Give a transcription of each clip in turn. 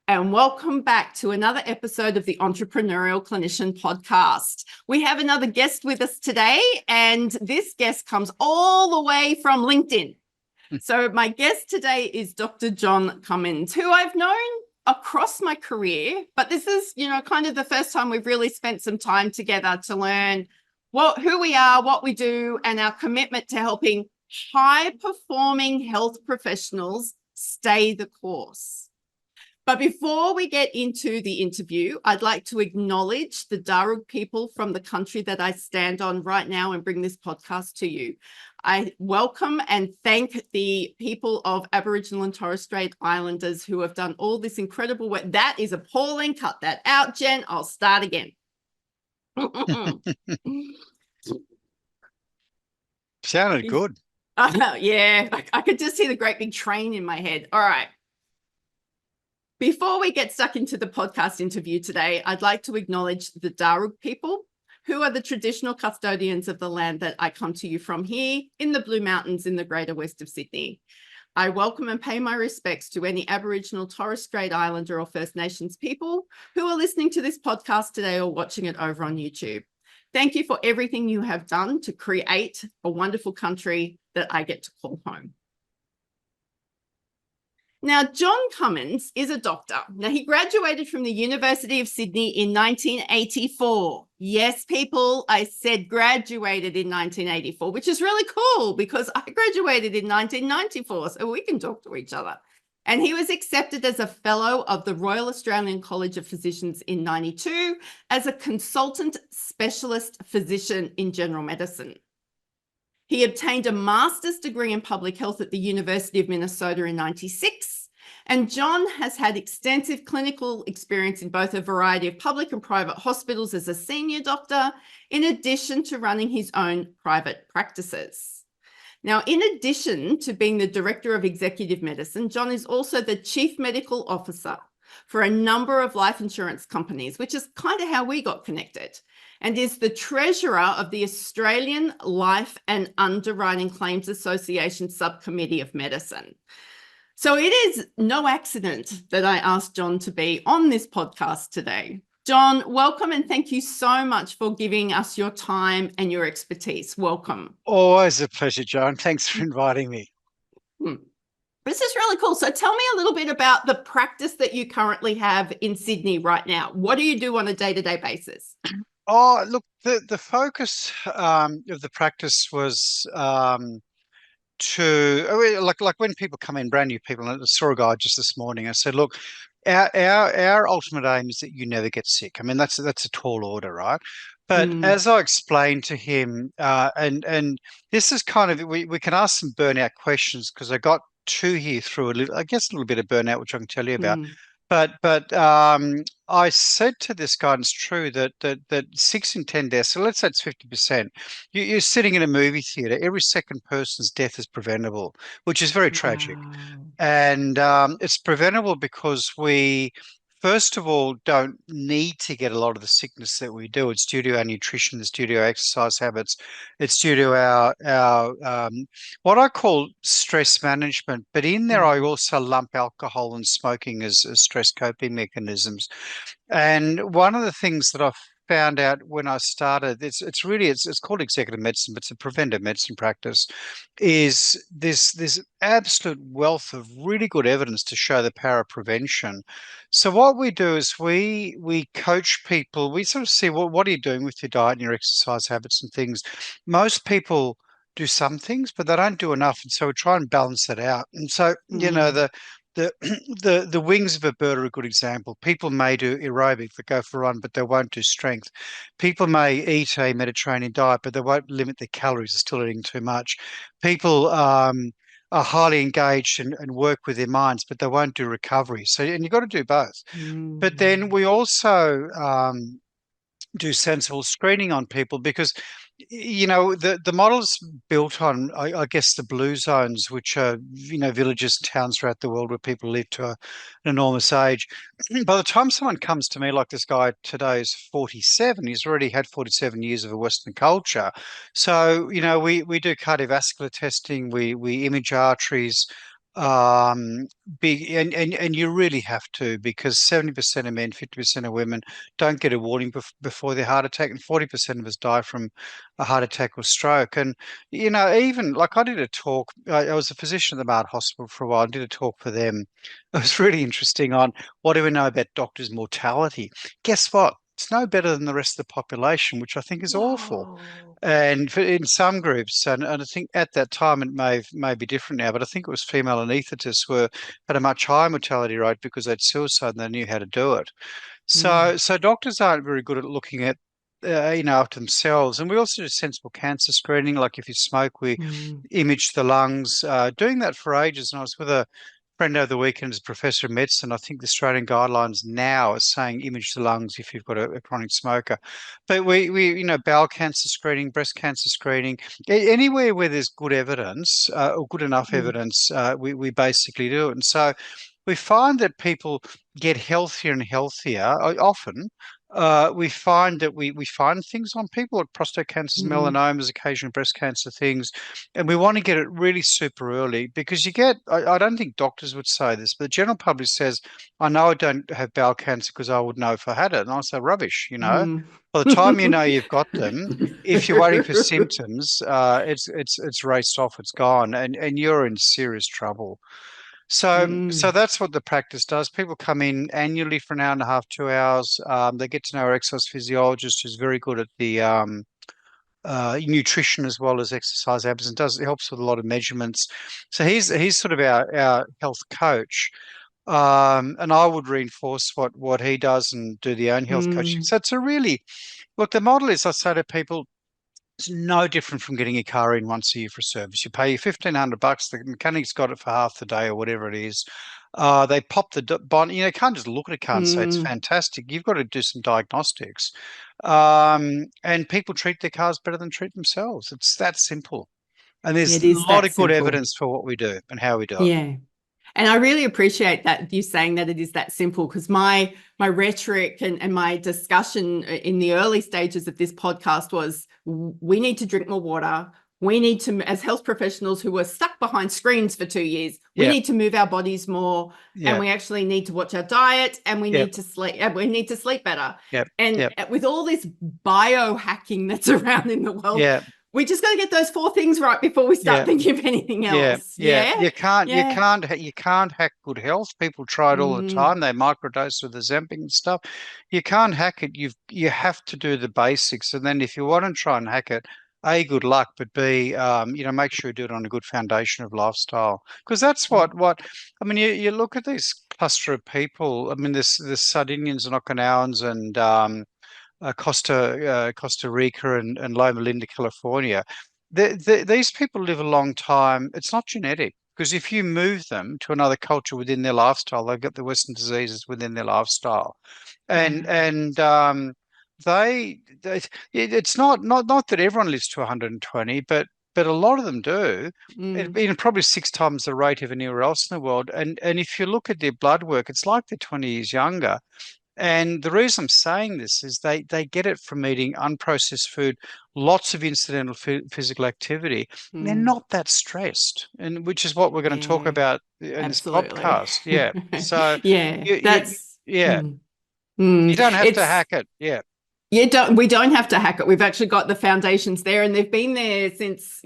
and welcome back to another episode of the Entrepreneurial Clinician Podcast. We have another guest with us today, and this guest comes all the way from LinkedIn. So my guest today is Dr. John Cummins, who I've known across my career, but this is, kind of the first time we've really spent some time together to learn who we are, what we do, and our commitment to helping high-performing health professionals stay the course. But before we get into the interview, I'd like to acknowledge the Darug people from the country that I stand on right now and bring this podcast to you. I welcome and thank the people of Aboriginal and Torres Strait Islanders who have done all this incredible work. That is appalling. Cut that out, Jen. I'll start again. Sounded good. Yeah, I could just see the great big train in my head. All right. Before we get stuck into the podcast interview today, I'd like to acknowledge the Darug people, who are the traditional custodians of the land that I come to you from here in the Blue Mountains in the greater west of Sydney. I welcome and pay my respects to any Aboriginal, Torres Strait Islander or First Nations people who are listening to this podcast today or watching it over on YouTube. Thank you for everything you have done to create a wonderful country that I get to call home. Now, John Cummins is a doctor. Now, he graduated from the University of Sydney in 1984. Yes, people, I said graduated in 1984, which is really cool because I graduated in 1994, so we can talk to each other. And he was accepted as a fellow of the Royal Australian College of Physicians in 92 as a consultant specialist physician in general medicine. He obtained a master's degree in public health at the University of Minnesota in 96. And John has had extensive clinical experience in both a variety of public and private hospitals as a senior doctor, in addition to running his own private practices. Now, in addition to being the Director of Executive Medicine, John is also the Chief Medical Officer for a number of life insurance companies, which is kind of how we got connected, and is the Treasurer of the Australian Life and Underwriting Claims Association Subcommittee of Medicine. So it is no accident that I asked John to be on this podcast today. John, welcome, and thank you so much for giving us your time and your expertise. Welcome. Always a pleasure, Joan. Thanks for inviting me. This is really cool. So tell me a little bit about the practice that you currently have in Sydney right now. What do you do on a day-to-day basis? Oh, look, the focus of the practice was like when people come in, brand new people, and I saw a guy just this morning. I said, look, our ultimate aim is that you never get sick. I mean, that's a tall order, right? But as I explained to him, and this is kind of we can ask some burnout questions because I got two here through a little bit of burnout, which I can tell you about. But I said to this guy, and it's true that 6 in 10 deaths, so let's say it's 50%. You're sitting in a movie theater, every second person's death is preventable, which is very tragic. And it's preventable because we, first of all, don't need to get a lot of the sickness that we do. It's due to our nutrition, it's due to our exercise habits, it's due to our what I call stress management. But in there, I also lump alcohol and smoking as stress coping mechanisms. And one of the things that I found out when I started, it's called executive medicine, but it's a preventive medicine practice, is this absolute wealth of really good evidence to show the power of prevention. So what we do is we coach people. We sort of see what are you doing with your diet and your exercise habits and things. Most people do some things, but they don't do enough, and so we try and balance that out. And so the wings of a bird are a good example. People may do aerobic, they go for a run, but they won't do strength. People may eat a Mediterranean diet, but they won't limit their calories. They're still eating too much. People are highly engaged and work with their minds, but they won't do recovery. So, and you've got to do both. But then we also do sensible screening on people because the model's built on I guess the blue zones, which are villages and towns throughout the world where people live to an enormous age. By the time someone comes to me, like this guy today is 47, he's already had 47 years of a Western culture. So we do cardiovascular testing, we image arteries. big, and you really have to, because 70% of men, 50% of women don't get a warning before their heart attack, and 40% of us die from a heart attack or stroke. And even like I did a talk. I was a physician at the Mart Hospital for a while. I did a talk for them. It was really interesting on what do we know about doctors' mortality. Guess what? It's no better than the rest of the population, which I think is awful. Whoa. And in some groups, and I think at that time it may be different now, but I think it was female anaesthetists were had a much higher mortality rate because they'd suicide and they knew how to do it. Mm, So doctors aren't very good at looking at after themselves. And we also do sensible cancer screening. Like if you smoke, we mm, image the lungs. Doing that for ages. And I was with a friend over the weekend as a professor of medicine. I think the Australian guidelines now are saying image the lungs if you've got a chronic smoker. But we bowel cancer screening, breast cancer screening, anywhere where there's good evidence or good enough mm, evidence, we basically do it. And so we find that people get healthier and healthier. Often, we find that we find things on people like prostate cancers, mm, melanomas, occasional breast cancer things, and we want to get it really super early because you get. I don't think doctors would say this, but the general public says, "I know I don't have bowel cancer because I would know if I had it," and I say, "Rubbish." mm. By the time you know you've got them, if you're waiting for symptoms, it's raced off, it's gone, and you're in serious trouble. So Mm, that's what the practice does. People come in annually for an hour and a half, 2 hours. They get to know our exercise physiologist, who's very good at the nutrition as well as exercise habits, and does it helps with a lot of measurements. So he's sort of our health coach. And I would reinforce what he does and do the own health coaching. mm, So it's a really look. The model is I say to people, it's no different from getting a car in once a year for service. You pay your $1,500. The mechanic's got it for half the day or whatever it is. They pop the bond. You can't just look at a car and say it's mm. fantastic. You've got to do some diagnostics. And people treat their cars better than treat themselves. It's that simple. And there's It a is lot that of good simple. evidence for what we do and how we do it. Yeah. And I really appreciate that you saying that it is that simple, because my rhetoric and my discussion in the early stages of this podcast was we need to drink more water. We need to, as health professionals who were stuck behind screens for 2 years, we Yeah, need to move our bodies more, and yeah, we actually need to watch our diet, and we yeah, need to sleep, and we need to sleep better. yeah, And yeah, with all this biohacking that's around in the world, yeah, we just got to get those four things right before we start yeah. thinking of anything Yeah, else. yeah. Yeah. You can't, you Yeah. can't, you can't hack good health. People try it all the Mm, time. They microdose with the Ozempic and stuff. You can't hack it. You have to do the basics, and then if you want to try and hack it, A, good luck, but B, make sure you do it on a good foundation of lifestyle. Because that's mm, what I mean. You look at this cluster of people. I mean, there's Sardinians and Okinawans and Costa Rica and Loma Linda, California. These people live a long time. It's not genetic because if you move them to another culture within their lifestyle, they've got the Western diseases within their lifestyle, and wow. and it's not that everyone lives to 120, but a lot of them do. Mm, Probably 6 times the rate of anywhere else in the world. And if you look at their blood work, it's like they're 20 years younger. And the reason I'm saying this is they get it from eating unprocessed food, lots of incidental physical activity. And they're mm, not that stressed, and which is what we're going to talk yeah, about in this absolutely. podcast. Yeah. So Yeah, that's yeah, mm, you mm. don't have to It's hack it. Yeah. we don't have to hack it. We've actually got the foundations there, and they've been there since,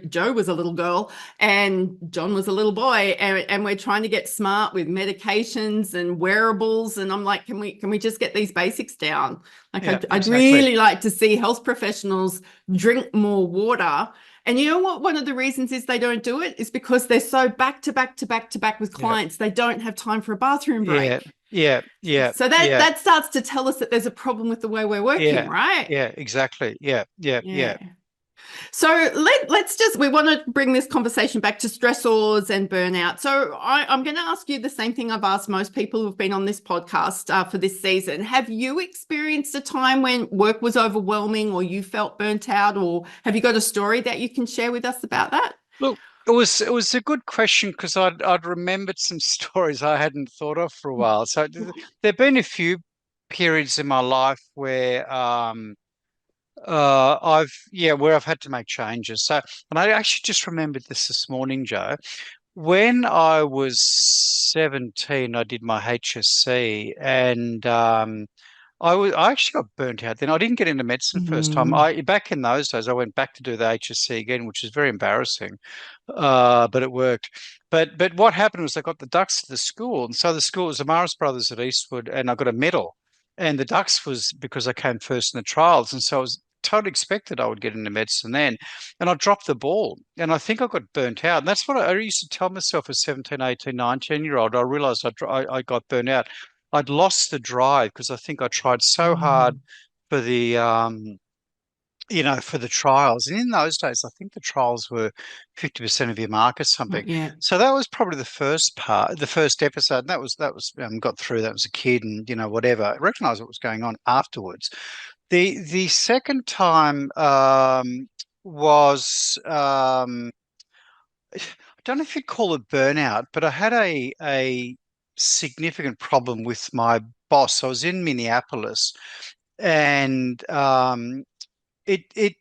Joe was a little girl and John was a little boy, and we're trying to get smart with medications and wearables. And I'm like, can we just get these basics down? Like Yeah. I'd Exactly. really like to see health professionals drink more water. And you know what? One of the reasons is they don't do it is because they're so back to back to back to back with Yeah. clients. They don't have time for a bathroom Yeah. break. Yeah. Yeah. So that Yeah. that starts to tell us that there's a problem with the way we're working, Yeah. right? Yeah. Exactly. Yeah. Yeah. Yeah. Yeah. So let's just we want to bring this conversation back to stressors and burnout. So I'm going to ask you the same thing I've asked most people who've been on this podcast for this season. Have you experienced a time when work was overwhelming, or you felt burnt out, or have you got a story that you can share with us about that? Look, it was a good question because I'd remembered some stories I hadn't thought of for a while. So there've been a few periods in my life where where I've had to make changes. So, and I actually just remembered this morning, Joe. when I was 17, I did my HSC, and I actually got burnt out then. I didn't get into medicine first time. Mm, I back in those days, I went back to do the HSC again, which is very embarrassing. But it worked. But what happened was I got the ducks to the school, and so the school was the Morris Brothers at Eastwood, and I got a medal. And the ducks was because I came first in the trials, and so I was totally expected I would get into medicine then, and I dropped the ball, and I think I got burnt out. And that's what I used to tell myself as 17, 18, 19-year-old. I realized I got burnt out. I'd lost the drive because I think I tried so hard mm, for for the trials. And in those days, I think the trials were 50% of your mark or something. yeah. So that was probably the first part, the first episode. And that was got through. That was a kid, and whatever. I recognized what was going on afterwards. The second time was I don't know if you'd call it burnout, but I had a significant problem with my boss. I was in Minneapolis, and it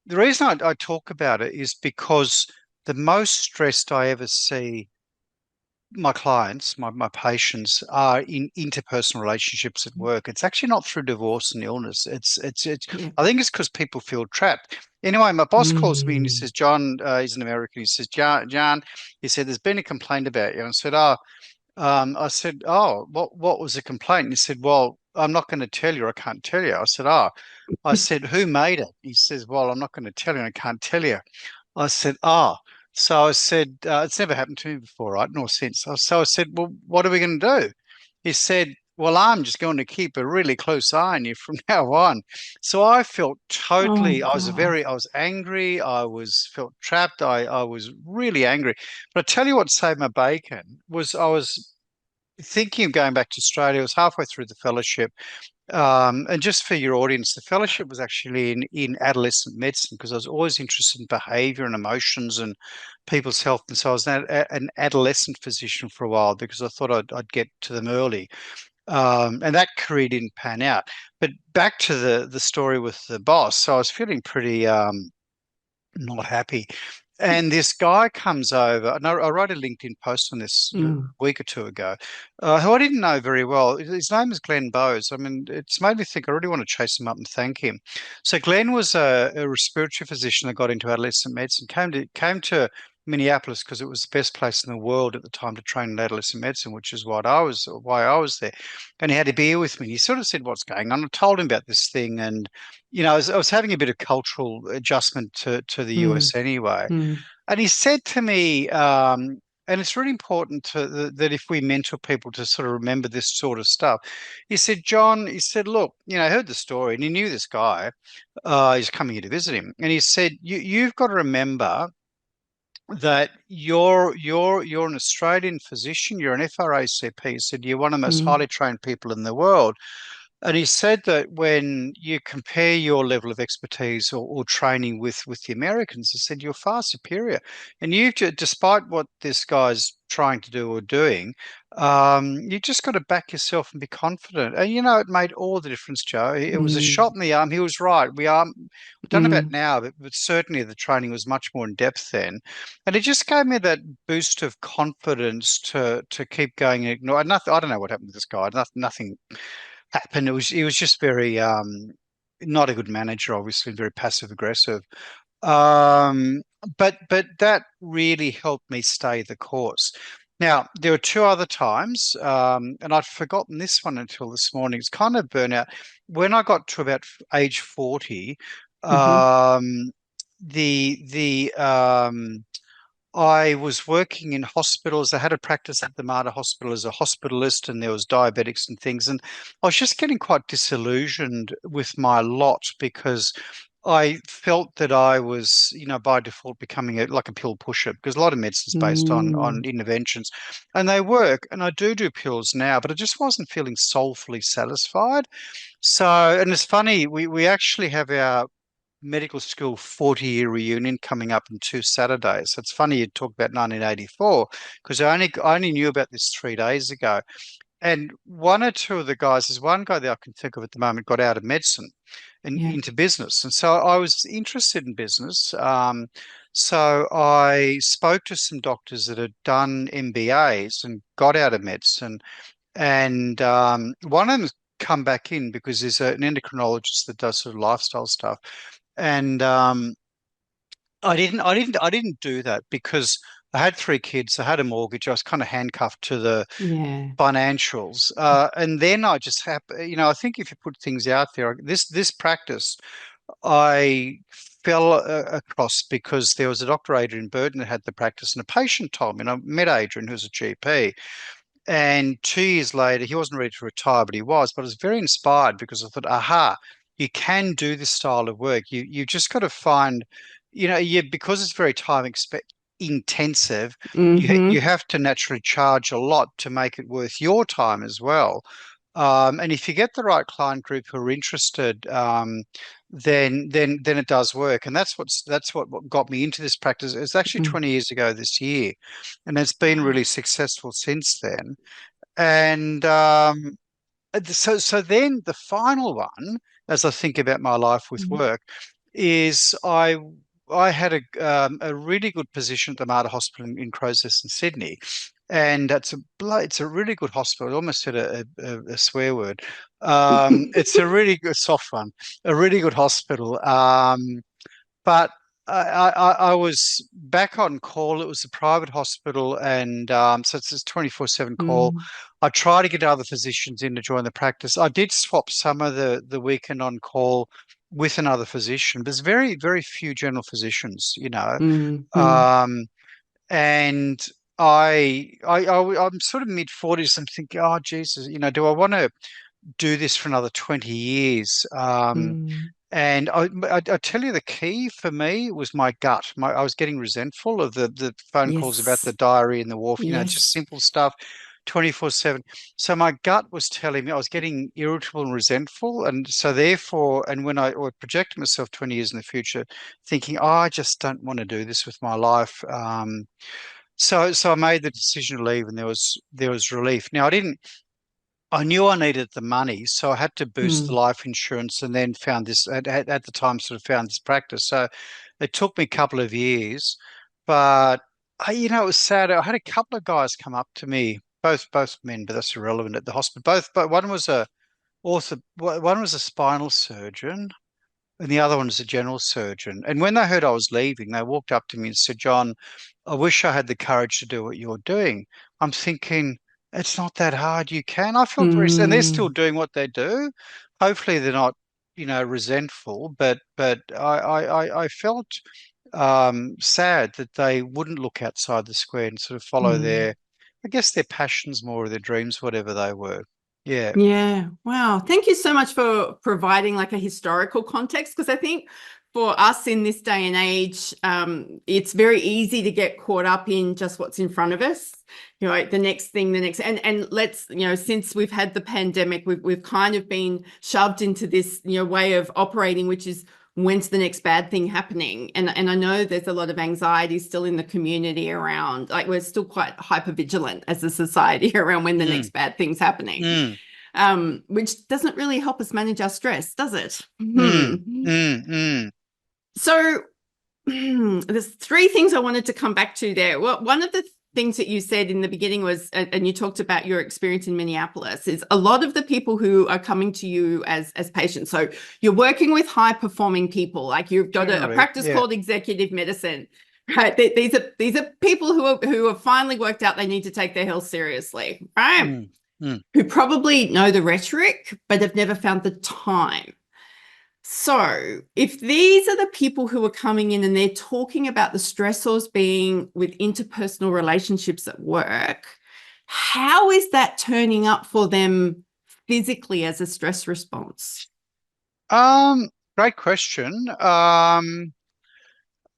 the reason I talk about it is because the most stressed I ever see my clients, my patients, are in interpersonal relationships at work. It's actually not through divorce and illness. It's Yeah. I think it's because people feel trapped. Anyway, my boss calls me and he Mm. says, John, he's an American. He says, John, he said, there's been a complaint about you. And I said, oh, what was the complaint? And he said, well, I'm not going to tell you. I can't tell you. I said, oh, I said, who made it? He says, well, I'm not going to tell you. I can't tell you. I said, ah. So I said, it's never happened to me before, right? Nor since. So I said, well, what are we going to do? He said, well, I'm just going to keep a really close eye on you from now on. So I felt Oh totally, God. I was angry. Felt trapped. I was really angry. But I tell you what saved my bacon was I was thinking of going back to Australia. I was halfway through the fellowship. And just for your audience, the fellowship was actually in adolescent medicine because I was always interested in behavior and emotions and people's health. And so I was an adolescent physician for a while because I thought I'd get to them early. And that career didn't pan out. But back to the story with the boss. So I was feeling pretty not happy. And this guy comes over, and I wrote a LinkedIn post on this a Mm, week or two ago, who I didn't know very well. His name is Glenn Bowes. I mean, it's made me think I really want to chase him up and thank him. So Glenn was a respiratory physician that got into adolescent medicine, came to Minneapolis because it was the best place in the world at the time to train in adolescent medicine, which is why I was there. And he had a beer with me. He sort of said, "What's going on?" I told him about this thing, and I was having a bit of cultural adjustment to the mm, US anyway. mm, And he said to me, and it's really important that if we mentor people to sort of remember this sort of stuff. He said, John, he said, look, I heard the story and he knew this guy. He's coming here to visit him. And he said, you've got to remember that you're an Australian physician, you're an FRACP. He said, you're one of the most mm, highly trained people in the world. And he said that when you compare your level of expertise or training with the Americans, he said you're far superior. And despite what this guy's trying to do or doing, you just got to back yourself and be confident. And it made all the difference, Joe. It was a mm, shot in the arm. He was right. We don't know about mm, now, but certainly the training was much more in depth then. And it just gave me that boost of confidence to keep going and ignore. Nothing, I don't know what happened with this guy. Nothing happened. He was just very not a good manager, obviously, very passive aggressive. Um, but that really helped me stay the course. Now, there were two other times, and I'd forgotten this one until this morning. It's kind of burnout. When I got to about age 40, mhm, um, the I was working in hospitals. I had a practice at the Mater Hospital as a hospitalist, and there was diabetics and things. And I was just getting quite disillusioned with my lot because I felt that I was, by default becoming like a pill pusher because a lot of medicine's based on mm, interventions, and they work. And I do pills now, but I just wasn't feeling soulfully satisfied. So, and it's funny, we actually have our medical school 40-year reunion coming up in 2 Saturdays. So it's funny you talk about 1984 because I only knew about this 3 days ago. and one or two of the guys, there's one guy that I can think of at the moment, got out of medicine and Yeah. into business. And so I was interested in business. So I spoke to some doctors that had done MBAs and got out of medicine. And one of them's come back in because there's an endocrinologist that does sort of lifestyle stuff. And I didn't do that because I had three kids, I had a mortgage, I was kind of handcuffed to the Yeah. financials. And then I just I think if you put things out there, this practice I fell across because there was a Dr. Adrian Burton that had the practice, and a patient told me, and I met Adrian, who's a GP, and 2 years later, he wasn't ready to retire, but he was. But I was very inspired because I thought, aha, you can do this style of work. You just got to find, because it's very intensive, you Mm-hmm. have to naturally charge a lot to make it worth your time as well. And if you get the right client group who are interested, then it does work. And that's what got me into this practice. It's actually Mm. 20 years ago this year, and it's been Wow. really successful since then. And so then the final one, as I think about my life with Mm. work, is I had a really good position at the Mater Hospital in Crows Nest in Sydney, and it's a really good hospital. I almost said a swear word. It's a really good soft one, a really good hospital. But I was back on call. It was a private hospital, and so it's a 24/7 call. Mm. I try to get other physicians in to join the practice. I did swap some of the weekend on call with another physician. There's very, very few general physicians, Mm. Mm. Um, and I'm sort of mid 40s. I'm thinking, oh Jesus, do I want to do this for another 20 years? Mm. And I tell you, the key for me was my gut. I was getting resentful of the phone calls about the Yes. diary and the wharf, just Yes. simple stuff, 24/7. So my gut was telling me I was getting irritable and resentful. And so therefore, and when I or projected myself 20 years in the future, thinking, oh, I just don't want to do this with my life. So I made the decision to leave, and there was relief. Now I knew I needed the money, so I had to boost the Mm. life insurance, and then found this at the time, sort of found this practice. So it took me a couple of years, but it was sad. I had a couple of guys come up to me, both men, but that's irrelevant, at the hospital. But one was a one was a spinal surgeon, and the other one is a general surgeon. And when they heard I was leaving, they walked up to me and said, John, I wish I had the courage to do what you're doing. I'm thinking, it's not that hard. You can. I felt and they're still Mm. doing what they do. Hopefully they're not, resentful, but I felt sad that they wouldn't look outside the square and sort of follow Mm. I guess their passions more, or their dreams, whatever they were. Yeah. Yeah. Wow. Thank you so much for providing like a historical context, because I think for us in this day and age, it's very easy to get caught up in just what's in front of us. The next thing, and let's, since we've had the pandemic, we've kind of been shoved into this, way of operating, which is when's the next bad thing happening? And I know there's a lot of anxiety still in the community around, like we're still quite hyper vigilant as a society around when the Mm, next bad thing's happening, mm, which doesn't really help us manage our stress, does it? mm, mm, mm. So there's three things I wanted to come back to there. Well, one of the things that you said in the beginning was, and you talked about your experience in Minneapolis, is a lot of the people who are coming to you as patients. So you're working with high performing people, like you've got a Generally, practice yeah. called executive medicine, right? These are people who have finally worked out they need to take their health seriously, right? Mm, mm. Who probably know the rhetoric, but have never found the time. So, if these are the people who are coming in and they're talking about the stressors being with interpersonal relationships at work, how is that turning up for them physically as a stress response? Great question.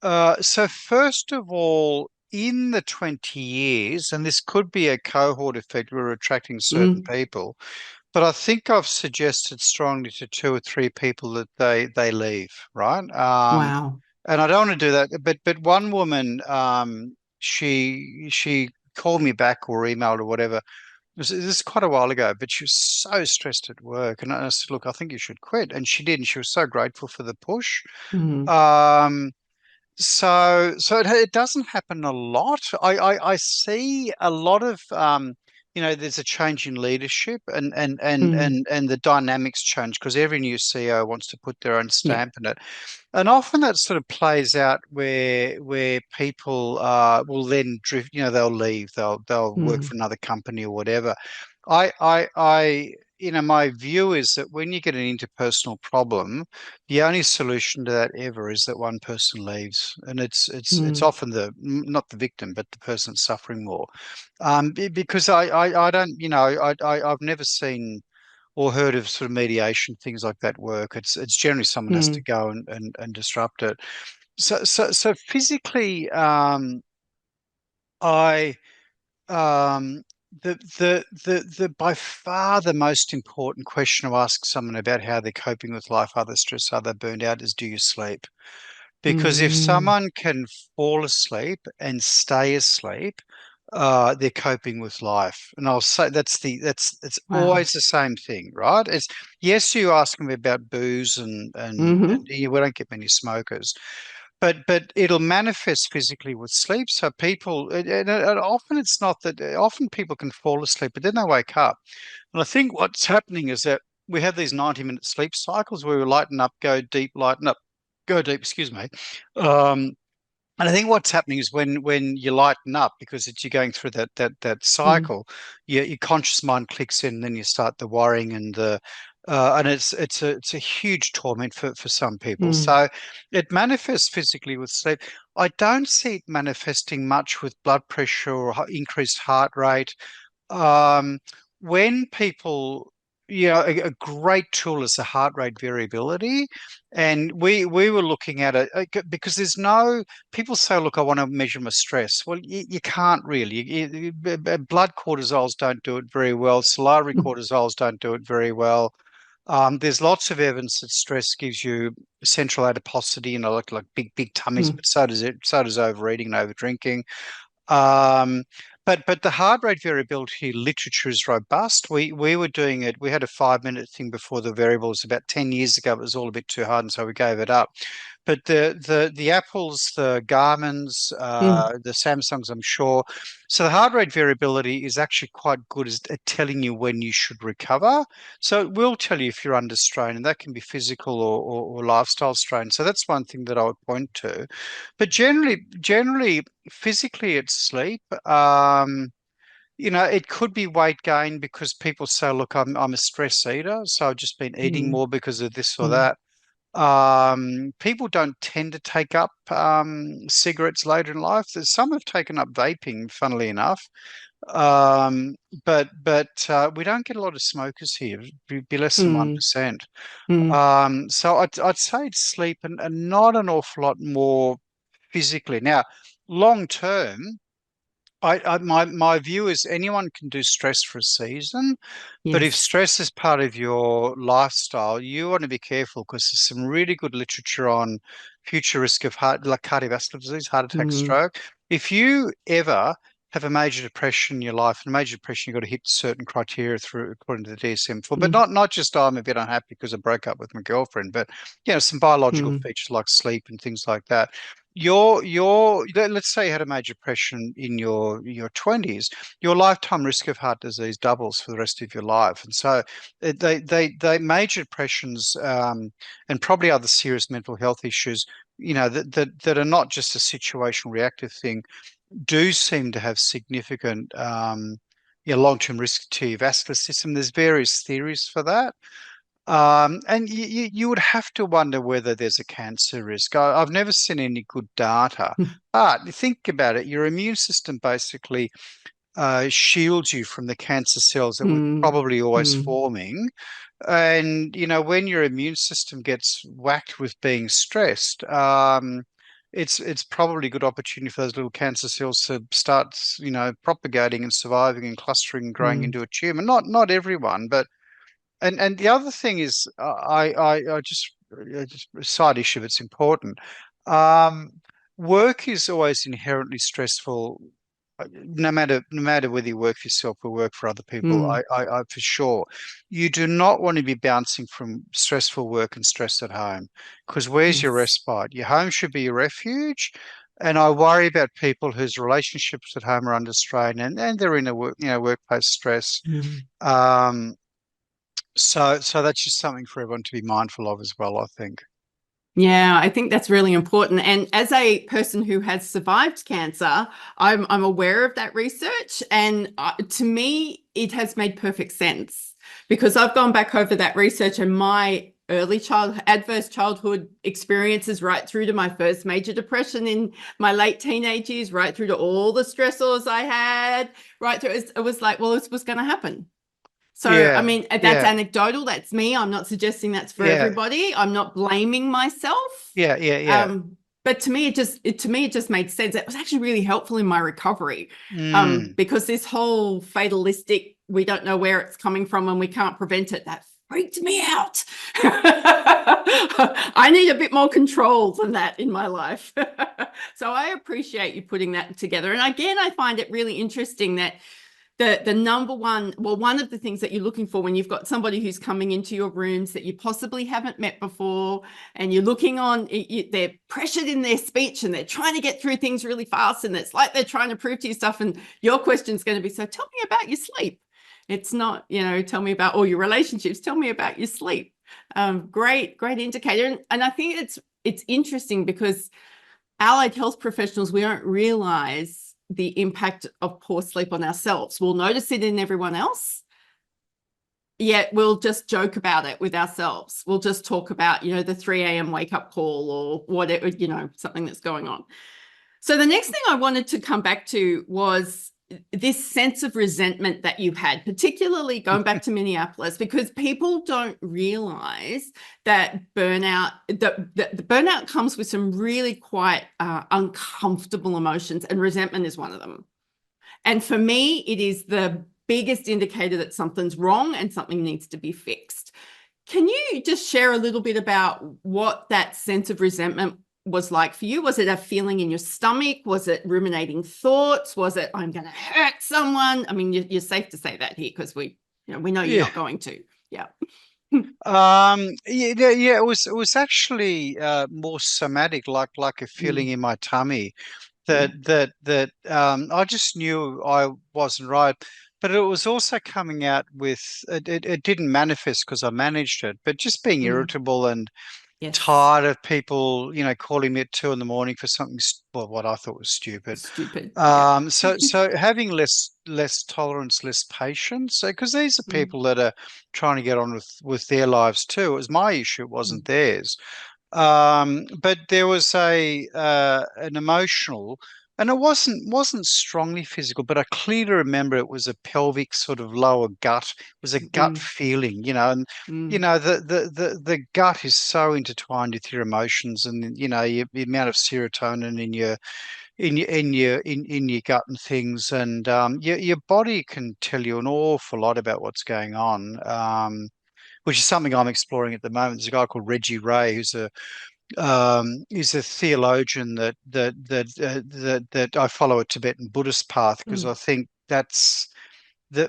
So first of all, in the 20 years, and this could be a cohort effect, we're attracting certain Mm, people, but I think I've suggested strongly to two or three people that they leave, right? wow. And I don't want to do that, but one woman, she called me back or emailed or whatever, this is quite a while ago, but she was so stressed at work. And I said, look, I think you should quit. And she did. And she was so grateful for the push. Mm, Um, so it doesn't happen a lot. I see a lot of there's a change in leadership mm, and the dynamics change because every new CEO wants to put their own yeah. stamp in it. And often that sort of plays out where people will then drift, they'll leave, they'll work Mm, for another company or whatever. I my view is that when you get an interpersonal problem, the only solution to that ever is that one person leaves, and it's mm, often not the victim, but the person suffering more. Because I don't, I've never seen or heard of sort of mediation things like that work. It's generally someone has to mm, go and disrupt it. So physically, I um, the by far the most important question to ask someone about how they're coping with life, are they stressed, are they burned out, is do you sleep? Because if mm. someone can fall asleep and stay asleep, they're coping with life. And I'll say that's it's Wow. always the same thing, right? It's yes, you ask them about booze and Hmm. we don't get many smokers, but it'll manifest physically with sleep. So people, and often it's not that. Often people can fall asleep, but then they wake up. And I think what's happening is that we have these 90-minute sleep cycles where we lighten up, go deep, lighten up, go deep. Excuse me. Um, and I think what's happening is when you lighten up because you're going through that Mm, cycle, your conscious mind clicks in, and then you start the worrying and the and it's a huge torment for some people. mm, So it manifests physically with sleep. I don't see it manifesting much with blood pressure or increased heart rate. Um, when people, a great tool is the heart rate variability. And we were looking at it because there's no, people say, look, I want to measure my stress. Well, you can't really. Blood cortisols don't do it very well. Salivary mm, cortisols don't do it very well. There's lots of evidence that stress gives you central adiposity, like big tummies, mm, but so does overeating and over drinking. Um, but the heart rate variability literature is robust. We were doing it. We had a 5-minute thing before the variables about 10 years ago. It was all a bit too hard, and so we gave it up. But the Apples, the Garmin's, mm, the Samsungs, I'm sure. So the heart rate variability is actually quite good at telling you when you should recover. So it will tell you if you're under strain, and that can be physical or lifestyle strain. So that's one thing that I would point to. But generally, physically, it's sleep. It could be weight gain because people say, "Look, I'm a stress eater, so I've just been eating mm, more because of this or mm, that." People don't tend to take up cigarettes later in life. Some have taken up vaping, funnily enough, um, but we don't get a lot of smokers here. Be less than mm, 1%. mm. So I'd say it's sleep and not an awful lot more physically. Now, long term, my view is anyone can do stress for a season, but if Yes. stress is part of your lifestyle, you want to be careful because there's some really good literature on future risk of like cardiovascular disease, heart attack, Mm, stroke. If you ever have a major depression in your life, and a major depression, you've got to hit certain criteria through according to the DSM-4, but mm, not just I'm a bit unhappy because I broke up with my girlfriend, but some biological mm, features like sleep and things like that. Let's say you had a major depression in your 20s, your lifetime risk of heart disease doubles for the rest of your life. And so they major depressions and probably other serious mental health issues, that are not just a situational reactive thing, do seem to have significant long-term risk to your vascular system. There's various theories for that. And you would have to wonder whether there's a cancer risk. I've never seen any good data. mm, But think about it, your immune system basically shields you from the cancer cells that we're mm, probably always mm, forming. And, when your immune system gets whacked with being stressed, it's probably a good opportunity for those little cancer cells to start, propagating and surviving and clustering and growing mm, into a tumor. Not everyone, but and the other thing is, I just a side issue that's important. Um, Work is always inherently stressful no matter whether you work for yourself or work for other people, Mm, I for sure, you do not want to be bouncing from stressful work and stress at home, because where's your yes. respite? Your home should be your refuge. And I worry about people whose relationships at home are under strain, and they're in a workplace stress. Mm. Um, so that's just something for everyone to be mindful of as well, I think. Yeah, I think that's really important. And as a person who has survived cancer, I'm aware of that research. And to me, it has made perfect sense because I've gone back over that research and my adverse childhood experiences right through to my first major depression in my late teenage years, right through to all the stressors I had, right through. It was like, well, this was going to happen. So, I Yeah, mean, that's yeah, anecdotal. That's me. I'm not suggesting that's for yeah, everybody. I'm not blaming myself. yeah, yeah, yeah. But to me, it just made sense. It was actually really helpful in my recovery. Mm. Because this whole fatalistic, we don't know where it's coming from and we can't prevent it, that freaked me out. I need a bit more control than that in my life. So I appreciate you putting that together. And again, I find it really interesting that the number one, well, one of the things that you're looking for when you've got somebody who's coming into your rooms that you possibly haven't met before, and you're looking on, they're pressured in their speech and they're trying to get through things really fast, and it's like they're trying to prove to you stuff, and your question is going to be, so tell me about your sleep. It's not, tell me about all your relationships. Tell me about your sleep. Great indicator. And I think it's interesting because allied health professionals, we don't realize the impact of poor sleep on ourselves. We'll notice it in everyone else, yet we'll just joke about it with ourselves. We'll just talk about, the 3 a.m. wake up call or whatever, something that's going on. So the next thing I wanted to come back to was this sense of resentment that you had, particularly going back to Minneapolis, because people don't realize that the burnout comes with some really quite uncomfortable emotions, and resentment is one of them. And for me, it is the biggest indicator that something's wrong and something needs to be fixed. Can you just share a little bit about what that sense of resentment was like for you? Was it a feeling in your stomach? Was it ruminating thoughts? Was it, I'm going to hurt someone? I mean, you're safe to say that here because we know you're Yeah. not going to. Yeah. Yeah. It was actually more somatic, like a feeling Mm, in my tummy yeah. that I just knew I wasn't right. But it was also coming out with it didn't manifest because I managed it, but just being Mm, irritable and yes. tired of people, calling me at 2 in the morning for something, well, what I thought was stupid. Stupid. Yeah. So having less tolerance, less patience, because these are Mm, people that are trying to get on with their lives too. It was my issue, it mm, wasn't theirs. But there was a an emotional, and it wasn't strongly physical, but I clearly remember it was a pelvic sort of lower gut. It was a gut mm, feeling, and mm, the gut is so intertwined with your emotions, and the amount of serotonin in your gut and things, and your body can tell you an awful lot about what's going on. Which is something I'm exploring at the moment. There's a guy called Reggie Ray who's a theologian that I follow a Tibetan Buddhist path because mm, I think that's the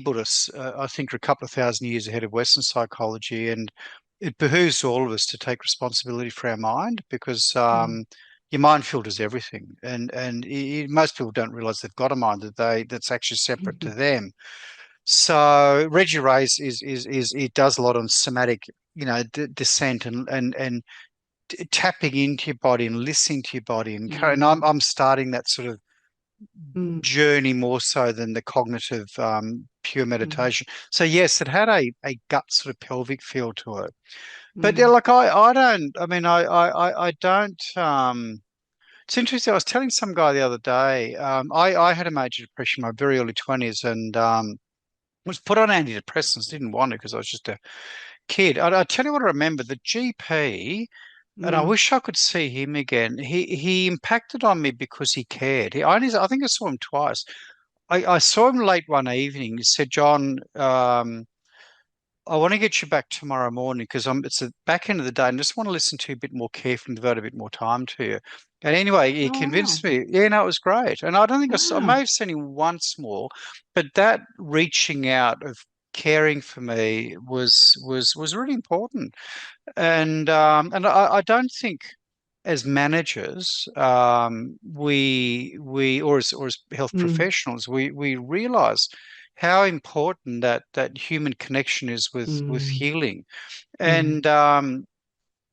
Buddhists I think are a couple of thousand years ahead of Western psychology, and it behooves all of us to take responsibility for our mind because mm, your mind filters everything, and most people don't realize they've got a mind that's actually separate to mhm, them. So Reggie Race is he does a lot on somatic, descent and tapping into your body and listening to your body, and I'm mm, I'm starting that sort of mm, journey more so than the cognitive pure mm, meditation. So yes, it had a gut sort of pelvic feel to it. But yeah, mm, like I don't. I mean, I don't. It's interesting. I was telling some guy the other day. I had a major depression in my very early 20s, and was put on antidepressants. Didn't want it because I was just a kid. I tell you what I remember. The GP, and I mm, wish I could see him again. He impacted on me because he cared. I think I saw him twice. I saw him late one evening. He said, "John, I want to get you back tomorrow morning because it's the back end of the day and just want to listen to you a bit more carefully and devote a bit more time to you. And anyway, he Oh, wow. convinced me. Yeah, no, it was great. And I don't think I may Wow. have seen him once more, but that reaching out of caring for me was really important. And I don't think as managers, we or as health Mm, professionals, we realize how important that human connection is with mm, healing. mm, And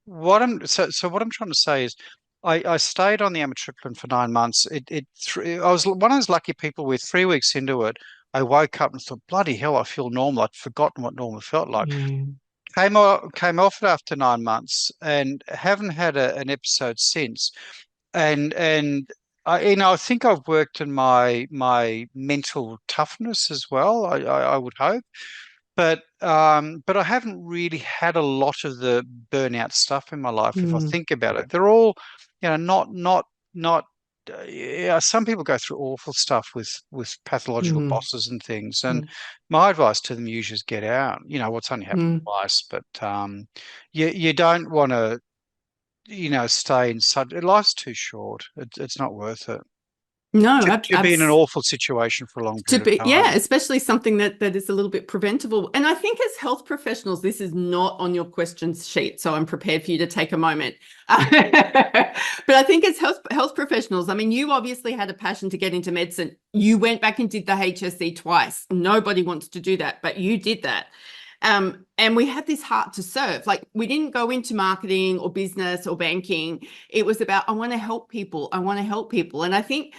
what I'm trying to say is I stayed on the amitriptyline for 9 months. I was one of those lucky people where 3 weeks into it, I woke up and thought, bloody hell, I feel normal. I'd forgotten what normal felt like. yeah. Came off it after 9 months and haven't had an episode since. And I think I've worked on my mental toughness as well. I would hope, but I haven't really had a lot of the burnout stuff in my life. If I Mm, think about it, they're all, not. Yeah, some people go through awful stuff with pathological mm, bosses and things. And mm, my advice to them usually is get out. What's only happened mm. twice, but you don't want to, stay in such. Life's too short. It's not worth it No, to be in an awful situation for a long to period of be, yeah, time. especially something that is a little bit preventable. And I think as health professionals, this is not on your questions sheet, so I'm prepared for you to take a moment. But I think as health professionals, I mean, you obviously had a passion to get into medicine. You went back and did the HSC twice. Nobody wants to do that, but you did that. And we had this heart to serve. Like, we didn't go into marketing or business or banking. It was about, I want to help people. I want to help people. And I think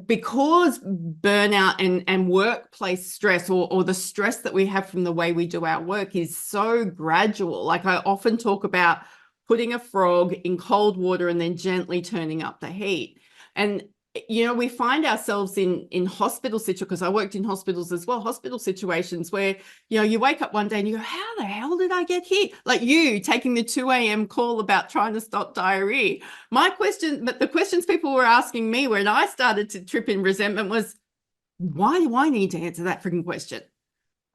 because burnout and workplace stress, or the stress that we have from the way we do our work, is so gradual. Like, I often talk about putting a frog in cold water and then gently turning up the heat. And we find ourselves in hospital situations, because I worked in hospitals as well, hospital situations where, you wake up one day and you go, how the hell did I get here? Like you taking the 2 a.m. call about trying to stop diarrhea. But the questions people were asking me when I started to trip in resentment was, why do I need to answer that freaking question?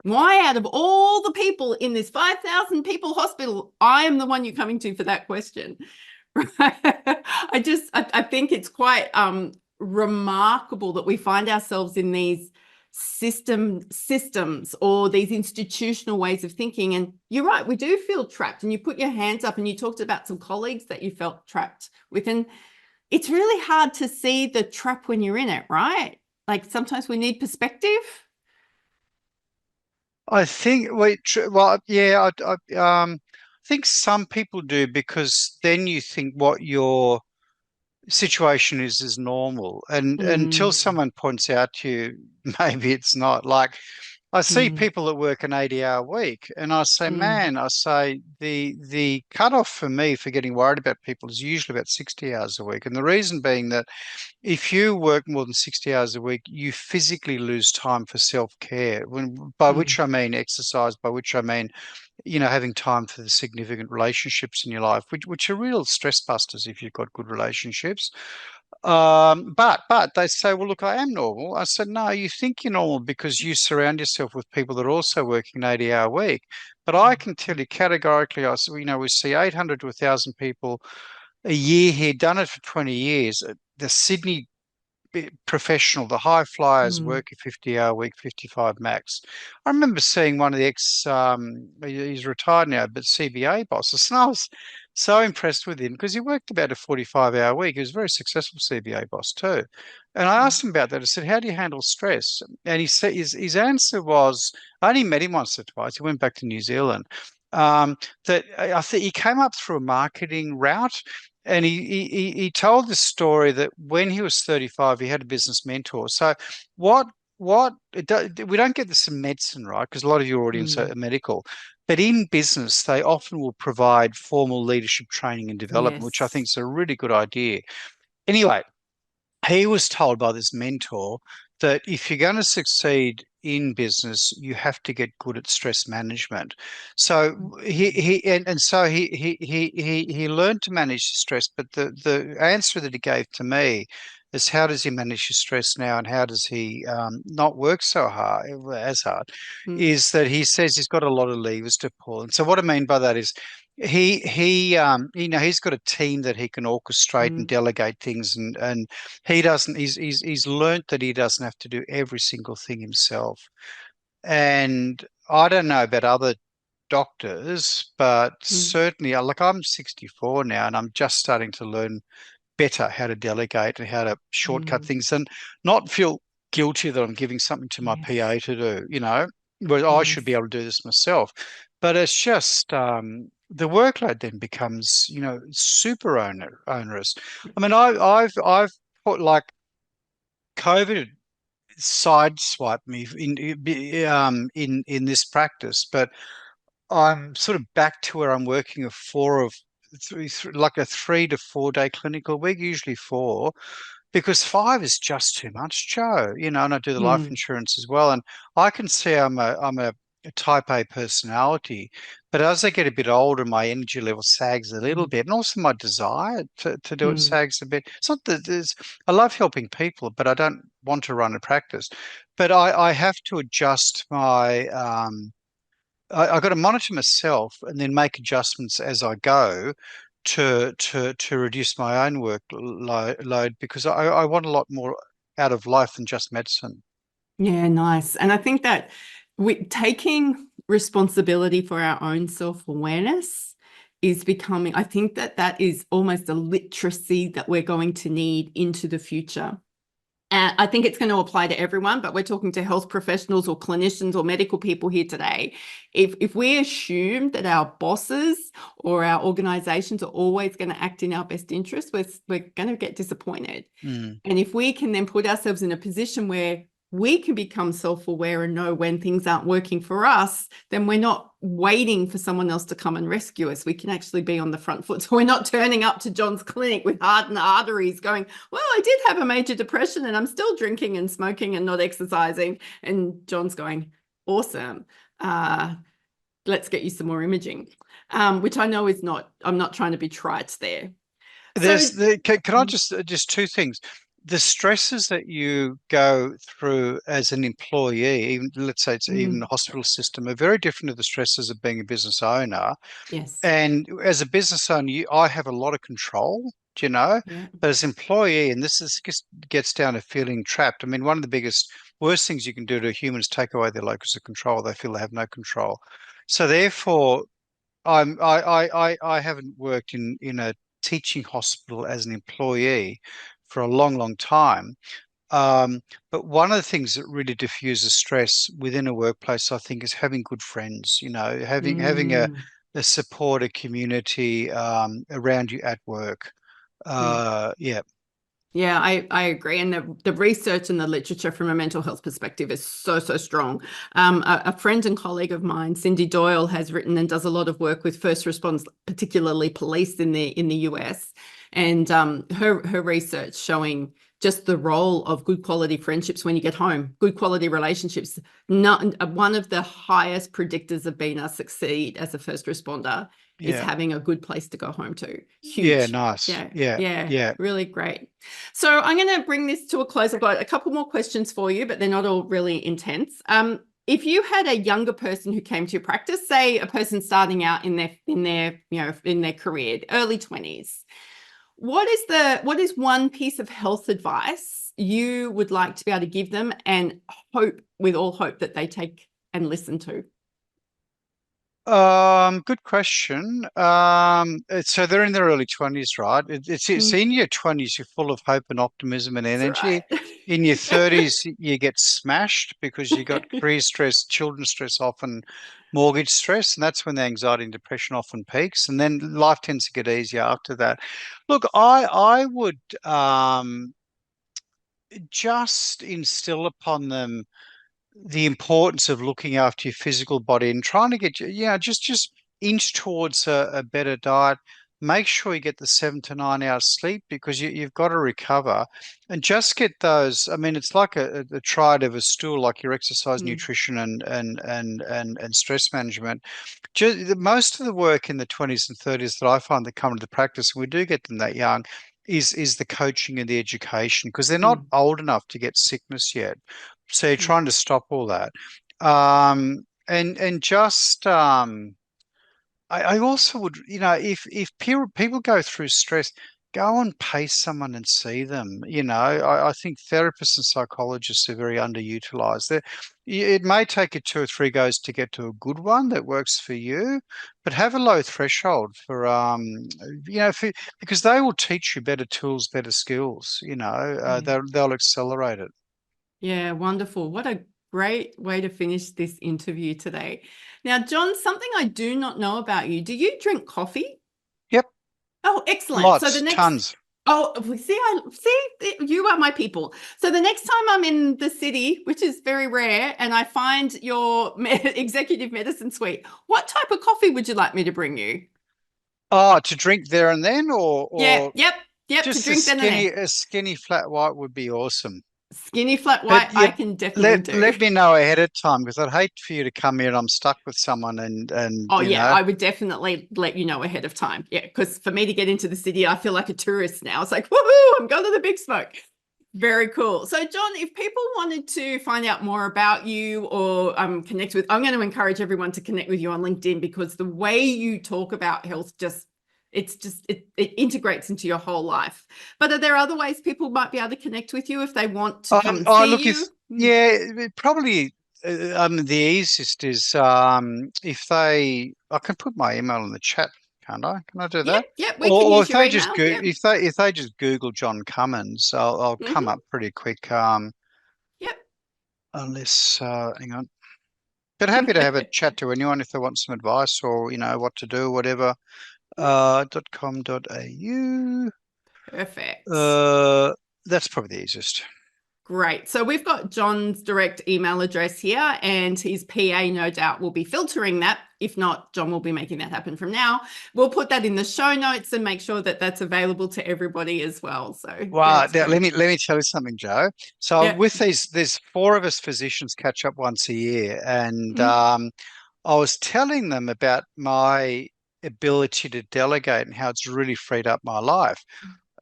Why, out of all the people in this 5,000 people hospital, I am the one you're coming to for that question? I think it's quite remarkable that we find ourselves in these systems or these institutional ways of thinking. And you're right, we do feel trapped. And you put your hands up and you talked about some colleagues that you felt trapped with. And it's really hard to see the trap when you're in it, right? Like, sometimes we need perspective. I think yeah, I think some people do because then you think what your situation is normal, and until Mm, someone points out to you, maybe it's not. Like, I see mm, people that work an 80-hour week, and I say, mm, man, I say the cutoff for me for getting worried about people is usually about 60 hours a week, and the reason being that if you work more than 60 hours a week, you physically lose time for self-care. By which mm, I mean exercise, by which I mean, having time for the significant relationships in your life, which are real stress busters if you've got good relationships. But they say, well, look, I am normal. I said, no, you think you're normal because you surround yourself with people that are also working an 80-hour week. But I can tell you categorically, we see 800 to 1,000 people a year here, done it for 20 years. The Sydney professional, the high flyers mm, work a 50-hour week, 55 max. I remember seeing one of the he's retired now, but CBA bosses, and I was so impressed with him because he worked about a 45-hour week. He was a very successful CBA boss too. And I asked him about that. I said, how do you handle stress? And he said his answer was, I only met him once or twice. He went back to New Zealand. That I think he came up through a marketing route, and he told the story that when he was 35, he had a business mentor. So we don't get this in medicine, right? Because a lot of your audience are mm. medical, but in business, they often will provide formal leadership training and development, which I think Yes. is a really good idea. Anyway, he was told by this mentor that if you're going to succeed in business, you have to get good at stress management. So he learned to manage stress. But the answer that he gave to me is how does he manage his stress now, and how does he not work so hard, as hard, Mm, is that he says he's got a lot of levers to pull. And so what I mean by that is he's got a team that he can orchestrate and mm, delegate things, and he doesn't he's learnt that he doesn't have to do every single thing himself. And I don't know about other doctors, but mm. certainly, like, I'm 64 now, and I'm just starting to learn better how to delegate and how to shortcut Mm. things and not feel guilty that I'm giving something to my Yes. PA to do, whereas I should be Yes. able to do this myself. But it's just the workload then becomes, super onerous. I mean, I've put, like, COVID sideswiped me in this practice, but I'm sort of back to where I'm working a four of like a 3 to 4 day clinical week, usually four, because five is just too much, Joe. And I do the life Mm, insurance as well. And I can see I'm a type A personality, but as I get a bit older, my energy level sags a little mm, bit, and also my desire to do it mm. sags a bit. It's not that I love helping people, but I don't want to run a practice. But I have to adjust my I got to monitor myself and then make adjustments as I go to reduce my own load, because I want a lot more out of life than just medicine. Yeah, nice. And I think that we taking responsibility for our own self-awareness is becoming, I think that that is almost a literacy that we're going to need into the future. And I think it's going to apply to everyone, but we're talking to health professionals or clinicians or medical people here today. If we assume that our bosses or our organizations are always going to act in our best interest, we're going to get disappointed. Mm. And if we can then put ourselves in a position where we can become self-aware and know when things aren't working for us, then we're not waiting for someone else to come and rescue us. We can actually be on the front foot. So we're not turning up to John's clinic with hardened arteries going, well, I did have a major depression and I'm still drinking and smoking and not exercising. And John's going, awesome. Let's get you some more imaging, which I know is not, I'm not trying to be trite there. So, Can I just two things. The stresses that you go through as an employee, even let's say it's even the mm, hospital system, are very different to the stresses of being a business owner. yes, And as a business owner, I have a lot of control, do you know? yeah, But as employee, and gets down to feeling trapped. I mean, one of the worst things you can do to a human is take away their locus of control. They feel they have no control. So therefore, I haven't worked in a teaching hospital as an employee for a long, long time. But one of the things that really diffuses stress within a workplace, I think, is having good friends. Having mm, a support, a community around you at work. yeah. Yeah, Yeah, I agree. And the research and the literature from a mental health perspective is so, so strong. A friend and colleague of mine, Cindy Doyle, has written and does a lot of work with first response, particularly police in the US. And her research showing just the role of good quality friendships when you get home, good quality relationships. Not one of the highest predictors of being a succeed as a first responder is yeah, having a good place to go home to. yeah. Huge. Nice. Yeah, Yeah, yeah, yeah. really great. So I'm going to bring this to a close. I've got a couple more questions for you, but they're not all really intense. If you had a younger person who came to your practice, say a person starting out in their career, early 20s, what is one piece of health advice you would like to be able to give them and hope with all hope that they take and listen to? Good question. So they're in their early 20s, right? It's Mm, in your 20s, you're full of hope and optimism and that's energy. right. In your 30s, you get smashed because you got career stress, children stress, often mortgage stress, and that's when the anxiety and depression often peaks. And then life tends to get easier after that. Look, I would just instill upon them the importance of looking after your physical body and trying to get just inch towards a better diet. Make sure you get the 7 to 9 hours sleep, because you've got to recover, and just get those. I mean, it's like a triad of a stool, like your exercise, Mm, nutrition, and stress management. Most of the work in the 20s and 30s that I find that come into the practice, and we do get them that young, is the coaching and the education, because they're not old enough to get sickness yet. So you're trying to stop all that. And just I also would, if people go through stress, go and pay someone and see them. I think therapists and psychologists are very underutilized. It may take you 2 or 3 goes to get to a good one that works for you, but have a low threshold for, because they will teach you better tools, better skills. They'll accelerate it. Yeah, wonderful. What a great way to finish this interview today. Now, John, something I do not know about you. Do you drink coffee? Yep, Oh, excellent. So lots, the next, tons. oh, see, you are my people. So the next time I'm in the city, which is very rare, and I find your executive medicine suite, what type of coffee would you like me to bring you? Oh, to drink there and then, or Yeah, or yep, to just drink then and there. a skinny flat white would be awesome. Skinny flat white, But I yeah, can definitely let do. me know ahead of time, because I'd hate for you to come here and I'm stuck with someone and Oh yeah, I would definitely let you know ahead of time. Yeah, because for me to get into the city, I feel like a tourist now. It's like, woohoo, I'm going to the big smoke. Very cool. So, John, if people wanted to find out more about you or connect with, I'm going to encourage everyone to connect with you on LinkedIn, because the way you talk about health it integrates into your whole life. But are there other ways people might be able to connect with you if they want to come and see look, if you? yeah, probably the easiest is if I can put my email in the chat, can't I? Can I do that? Yep, we can Or use if your they just email. go Yep. if they just Google John Cummins, I'll come Hmm. up pretty quick. Yep. Unless hang on. But happy to have a chat to anyone if they want some advice, or what to do, whatever. Yep. .com.au. Perfect. Uh, that's probably the easiest. Great. So we've got John's direct email address here, and his PA no doubt will be filtering that. If not, John will be making that happen from now. We'll put that in the show notes and make sure that that's available to everybody as well. So Wow. that's Now, let great. me tell you something, Joe. So Yeah. with there's 4 of us physicians catch up once a year, and Mm, I was telling them about my ability to delegate and how it's really freed up my life.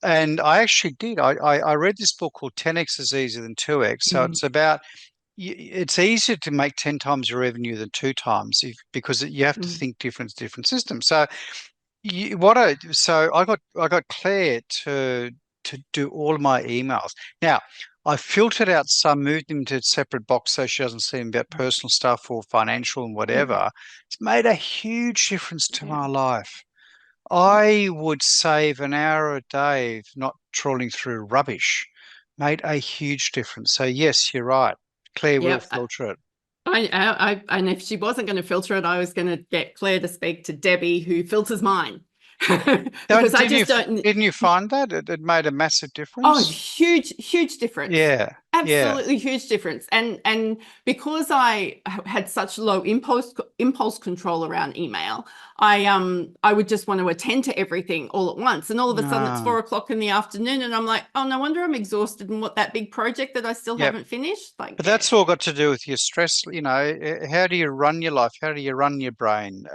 And I actually did. I read this book called 10x is easier than 2x. So mm, it's about it's easier to make 10 times your revenue than 2 times, because you have to mm, think different systems. So I got Claire to do all of my emails. Now, I filtered out some, moved them to a separate box so she doesn't see them about personal stuff or financial and mm. whatever. It's made a huge difference to Yeah. my life. I would save an hour a day of not trawling through rubbish. Made a huge difference. So yes, you're right. Claire will Yep. filter it. And if she wasn't going to filter it, I was going to get Claire to speak to Debbie, who filters mine, because I Didn't you just don't. didn't you find that it made a massive Oh, difference? huge difference. Yeah, yeah. Absolutely huge difference. And because I had such low impulse control around email, I would just want to attend to everything all at once. And all of a sudden it's Ah, 4 o'clock in the afternoon and I'm like, oh, no wonder I'm exhausted, and what, that big project that I still yep. haven't finished. Like, But yeah. that's all got to do with your stress. How do you run your life? How do you run your brain?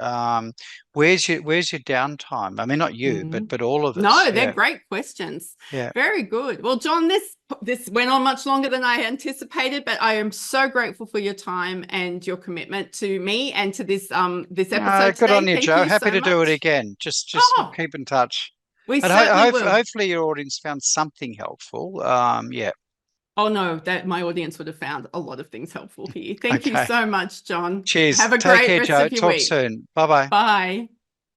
Where's your downtime? I mean, not you, but Mhm. all of us. No, they're Yeah, great questions. yeah. Very good. Well, John, this went on much longer than I anticipated, but I am so grateful for your time and your commitment to me and to this episode Good on today. you, Thank Joe. you Happy so to do it much. again. Just Oh, keep in touch, we and certainly will. hopefully your audience found something helpful. Yeah. Oh no, that my audience would have found a lot of things helpful here. Thank you Okay. so much, John. Cheers. Have a Take great care, rest Joe. of your Talk week. soon. Bye bye. Bye.